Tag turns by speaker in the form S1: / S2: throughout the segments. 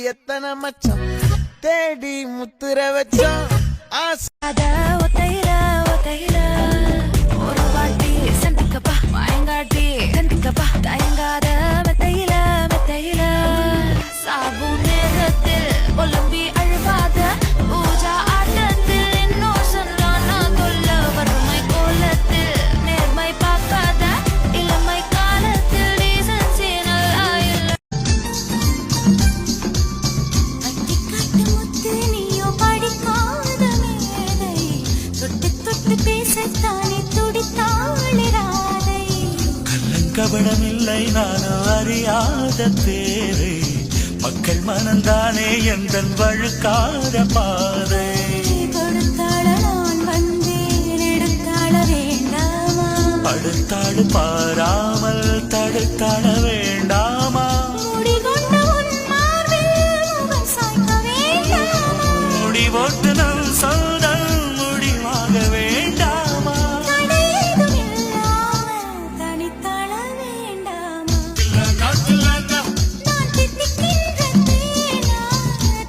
S1: எத்தனை மச்சம் தேடி முத்துற வச்சோம்
S2: ஒத்தையில ஒத்தையில ஒரு வாட்டி சந்திக்கப்பா மயங்காட்டி கண்டிக்கப்பா தயங்காத மெத்தையில மெத்தையில சாவு நேரத்தில் ஒலும்பி அழுவாத பூஜா ஆட்டத்தில் இன்னும் சொல்லான தொல்ல வறுமை கோலத்தில் நேர்மை பார்க்காத இளமை காலத்தில் டீசன்சி நல்லா இல்ல அட்டிக்காட்டு முத்து நீயோ படிக்காத மேதை தொட்டு தொட்டு பேசத்தானே துடித்தாளே ராதை
S3: கள்ளங்கபடமில்லை நானும் அறியாத தேரை மக்கள் மனந்தானே எந்தன் வழுக்காத பாதை
S2: கொடுத்தாள நான் வந்தேன் எடுத்தாள வேண்டாமா
S3: அடுத்தாடு பாராமல் தடுத்தாள வேண்டாமா
S2: முடிகொண்ட உன் மார்பில் முகம் சாய்க்க வேண்டாமா
S3: முடிவோட்டு நம் சொந்தம் முடிவாக வேண்டாமா
S2: தடையேதும் இல்லாமல் தனித்தாள வேண்டாமா நான் தித்திக்கின்ற தேனா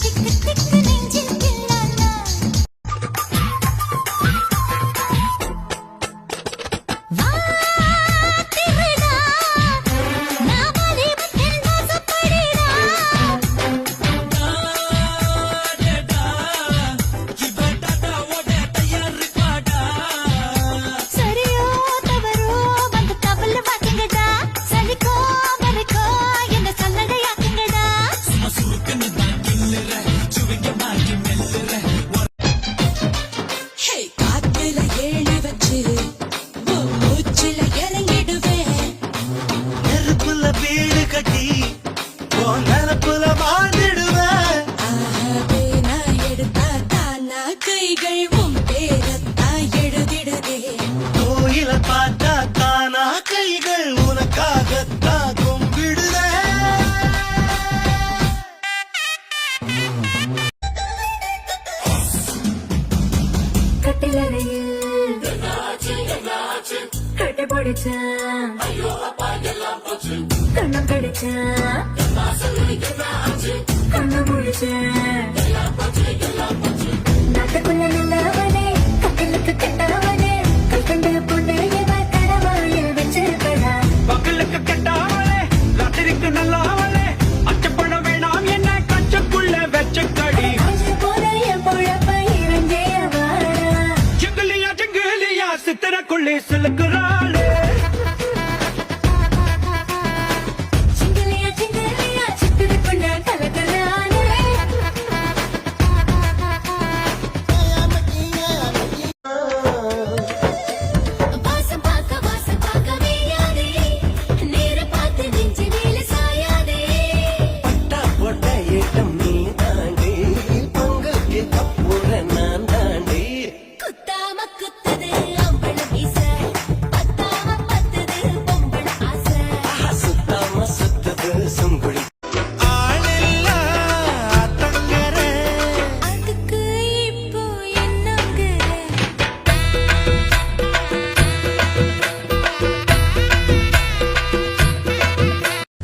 S2: திக்கு திக்கு நெஞ்சில் தில்லானா வா திருடா நாமலே மத்தன் வாசப்படிடா சரியோ தவறோ வந்து தவள வாக்குங்கடா சலிக்கோ மறைக்கோ என்ன சல்லடையாக்குங்கடா காத்துல ஏழி வச்சு மூச்சுல இறங்கிடுவேன்
S3: நெருப்புல வீடு கட்டி நெருப்புல வாழ்ந்துடுவேன்
S2: ஆஹாவே நான் எடுத்தா தானா கைகள் உன் பேரத்தான் எழுதிடுதே
S3: கோயில பார்த்தா தானா கைகள் உனக்காகத்தான் கும்பிடுதே
S2: கட்டிலறையில் கட்டி பிடிச்சான் கண்ணம் கடிச்சான் கண்ணு முடிச்சேன் நாட்டுக்குள்ள நல்லவனே கட்டிலுக்கு கெட்டவனே கல்கண்டு பொண்ணு இவன் கடவாயில் வச்சிருக்கடா
S4: பகலுக்கு கெட்டாவளே ராத்திரிக்கு நல்லாவளே அச்சப்பட வேணாம் என்ன கச்சக்குள்ள வச்சக்கடி
S2: கொஞ்சம் போல என் பொழப்ப இறங்கிய வாடா
S4: ஜங்கிலியா ஜங்கிலியா சித்திரக்குள்ளே சிலுக்குறாளே
S2: சிங்கிலியா சிங்கிலியா சித்திரக்குள்ள கலக்குறானே வாசம் பார்க்க வேயாதே நேர பார்த்து நெஞ்சு மேல சாயாதே
S3: பட்டா போட்ட ஏட்டம் நீ தாண்டி பொங்கலுக்கு கப்புற நான் தாண்டி
S2: குத்தாம குத்துது அம்பள வீச பத்தாம பத்துது பொம்பள ஆசை
S3: சுத்தாம சுத்தது சுங்குடி ஆளில்லா தங்கர
S2: அதுக்கு இப்போ என்னங்கிற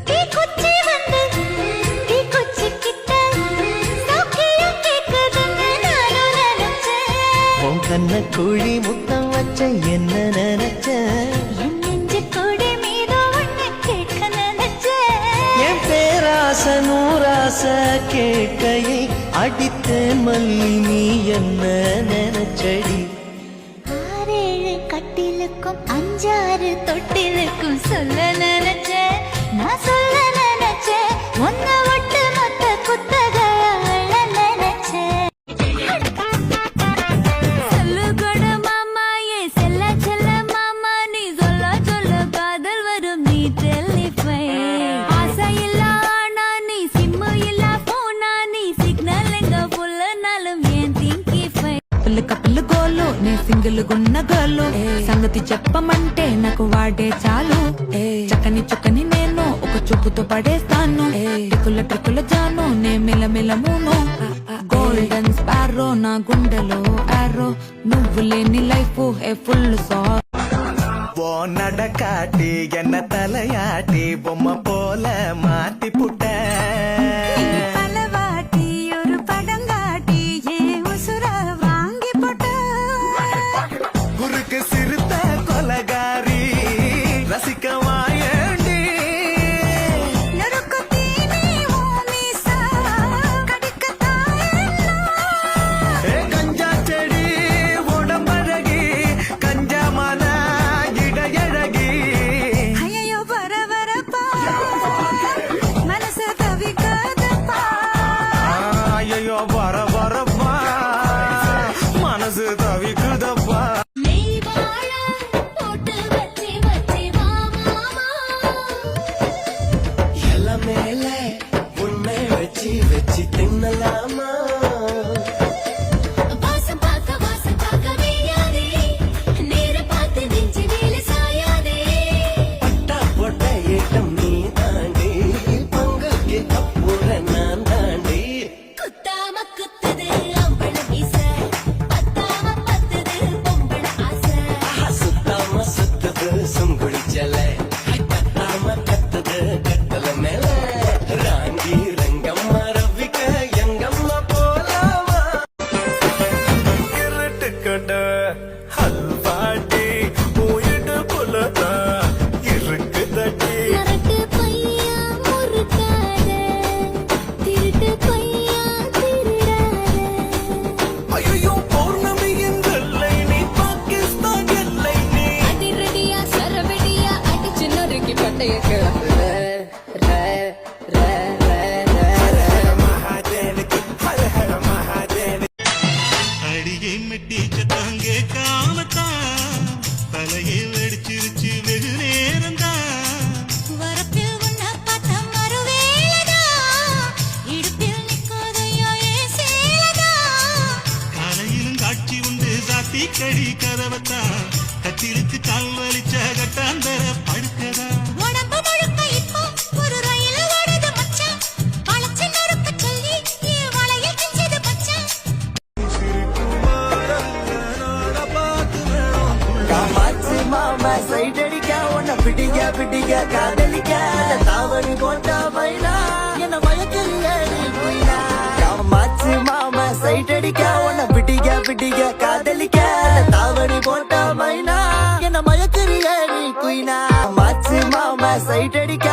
S2: தீ குச்சி வந்து தீ குச்சி கிட்ட சௌக்கியம் கேக்குதுன்னு நானும் நினைச்சேன்
S3: உன் கண்ண குழி முத்தம் வச்ச என்ன நினைச்ச
S2: என் நெஞ்சு கொடி மீது ஒண்ணு கேட்க நினைச்சேன்
S3: என் பேராச நூராச கேட்கையை அடித்தேன் மல்லி நீ என்ன நினைச்சடி
S2: ஆறேழு கட்டிலுக்கும் அஞ்சாறு தொட்டிலுக்கும் சொல்ல நினைச்சேன் நான் சொல்ல நினைச்சேன் ஒன்ன விட்டு மொத்த குத்தகையாள நினைச்சேன் சொல்லு கொட மாமா ஏ செல்ல செல்ல மாமா நீ சொல்ல சொல்ல காதல் வரும் நீ டெலிஃபை ஆசை இல்ல ஆனா நீ சிம்மு இல்ல போனா நீ சிக்னல் எங்க புல்லனாலும் ஏன் திங்கிஃபை
S5: కప్పులు కప్పులు గోలు నే సింగిల్ గున్న గోలు సంగతి చెప్పమంటే నాకు వాడే చాలు చక్కని చుక్కని నేను ఒక చూపుతో పడేస్తాను ట్రిక్కుల ట్రిక్కుల జాను నే మెల మూను గోల్డెన్ స్పారో నా గుండెలో ఆరో నువ్వు లేని లైఫ్ ఏ ఫుల్ సో
S3: நடக்காட்டி என்ன தலையாட்டி பொம்மை போல மாட்டி புட்ட
S2: பலவா
S3: மேல உன்னை வச்சு வச்சு தின்னலாமா
S2: வாசம் பார்க்க வேயாதே நேர பார்த்து நெஞ்சு மேல சாயாதே
S3: பட்டா போட்ட ஏட்டம் நீ தாண்டி பங்குக்கு அப்புற நான் தாண்டி
S2: குத்தாம குத்துது அம்பள வீச பத்தாம பத்துது பொம்பள ஆசை
S3: சுத்தாம சுத்தது சுங்குடி ஜல கத்தாம கத்தது கட்டல மேல ராங்கி ரங்கம்மா ரவிக்க எங்கம்மா போலாமா
S1: இருட்டுக்கட ஹல்வாடி போயிட்டு போலதா இருக்குதடி
S2: மரட்டு பையா முறுக்காத திருட்டு பையா திருடாத
S1: ஐயோ பௌர்ணமி எல்லை நீ பாகிஸ்தான் எல்லை நீ
S2: அதிரடியா சரவெடியா அடிச்சு நொறுக்கி பட்டைய கிளப்புற
S1: மகாதேனுக்கு ஹர ஹர மகாதேனு
S6: அடியை மெட்டி சத்தாங்க காமத்தான் தலையை வெடிச்சிருச்சு வெகு நேரம்தான்
S2: வரப்பில் உன்ன பார்த்த மறுவேளதா இடுப்பில் நிற்காதையா ஏன் சேலதா
S6: காலையிலும் காட்சி உண்டு சாத்தி கடி கதவத்தான் கட்டிலுக்கு கால் வலிச்ச கட்டாந்தர படுக்கதா
S2: உடம்பு முழுக்க இப்போ ஒரு ரயில் ஓடுது மச்சான் வளைச்சு நொறுக்க சொல்லி என் வளையல் கிஞ்சது மச்சான்
S3: காமாட்சி மாமா சைடடிக்க உன்னை பிடிக்க பிடிக்க காதலிக்க அந்த தாவணி போட்ட மயிலா என்ன மயக்கறியே நீ குயிலா காமாட்சி மாமா சைடடிக்க உன்னை பிடிக்க பிடிக்க காதலிக்க அந்த தாவணி போட்ட மயிலா என்ன மயக்கறியே நீ குயினா காமாட்சி மாமா சைடடிக்க